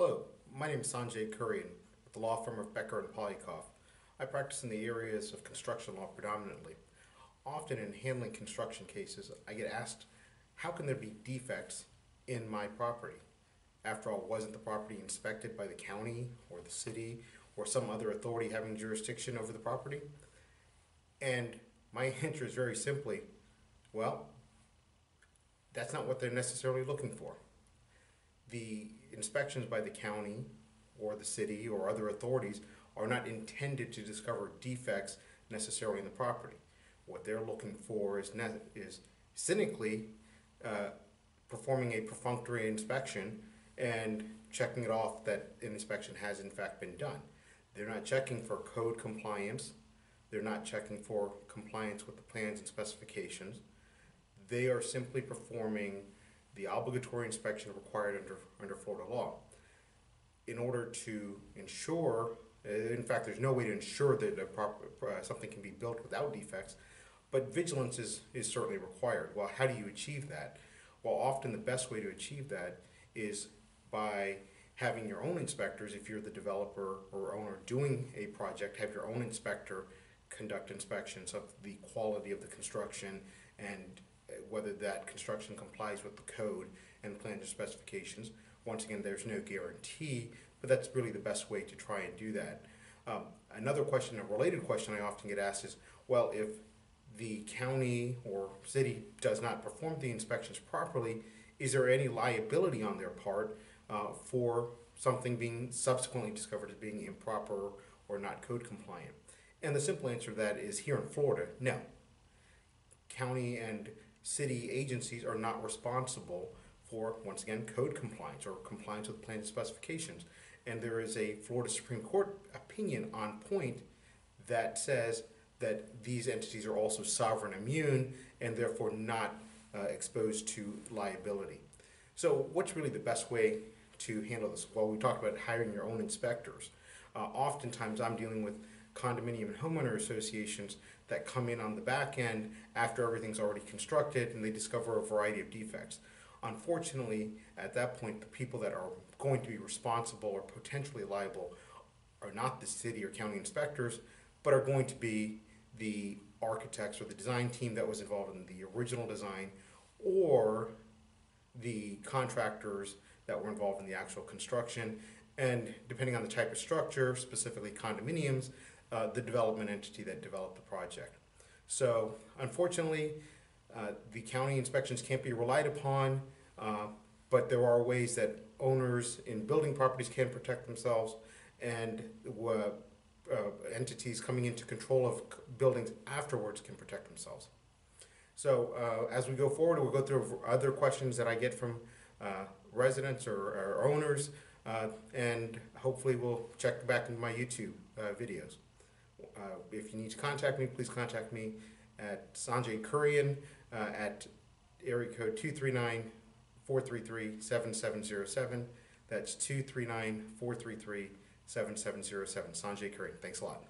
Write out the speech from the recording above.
Hello, my name is Sanjay Kurian with the law firm of Becker Poliakoff. I practice in the areas of construction law predominantly. Often in handling construction cases, I get asked, how can there be defects in my property? After all, wasn't the property inspected by the county or the city or some other authority having jurisdiction over the property? And my answer is very simply, well, that's not what they're necessarily looking for. The inspections by the county or the city or other authorities are not intended to discover defects necessarily in the property. What they're looking for is cynically performing a perfunctory inspection and checking it off that an inspection has in fact been done. They're not checking for code compliance. They're not checking for compliance with the plans and specifications. They are simply performing the obligatory inspection required under Florida law. In order to ensure, in fact, there's no way to ensure that something can be built without defects, but vigilance is certainly required. Well, how do you achieve that? Well, often the best way to achieve that is by having your own inspectors. If you're the developer or owner doing a project, have your own inspector conduct inspections of the quality of the construction and whether that construction complies with the code and plans and specifications. Once again, there's no guarantee, but that's really the best way to try and do that. Another question, a related question I often get asked is, well, if the county or city does not perform the inspections properly, is there any liability on their part for something being subsequently discovered as being improper or not code compliant? And the simple answer to that is, here in Florida, no. County and city agencies are not responsible for, once again, code compliance or compliance with plans and specifications. And there is a Florida Supreme Court opinion on point that says that these entities are also sovereign immune and therefore not exposed to liability. So what's really the best way to handle this? Well, we talked about hiring your own inspectors. Oftentimes I'm dealing with condominium and homeowner associations that come in on the back end after everything's already constructed and they discover a variety of defects. Unfortunately, at that point, the people that are going to be responsible or potentially liable are not the city or county inspectors, but are going to be the architects or the design team that was involved in the original design, or the contractors that were involved in the actual construction, and depending on the type of structure, specifically condominiums, the development entity that developed the project. So unfortunately, the county inspections can't be relied upon, but there are ways that owners in building properties can protect themselves, and entities coming into control of buildings afterwards can protect themselves. So as we go forward, we'll go through other questions that I get from residents or owners, and hopefully we'll check back into my YouTube videos. If you need to contact me, please contact me at Sanjay Kurian at area code 239-433-7707. That's 239-433-7707. Sanjay Kurian. Thanks a lot.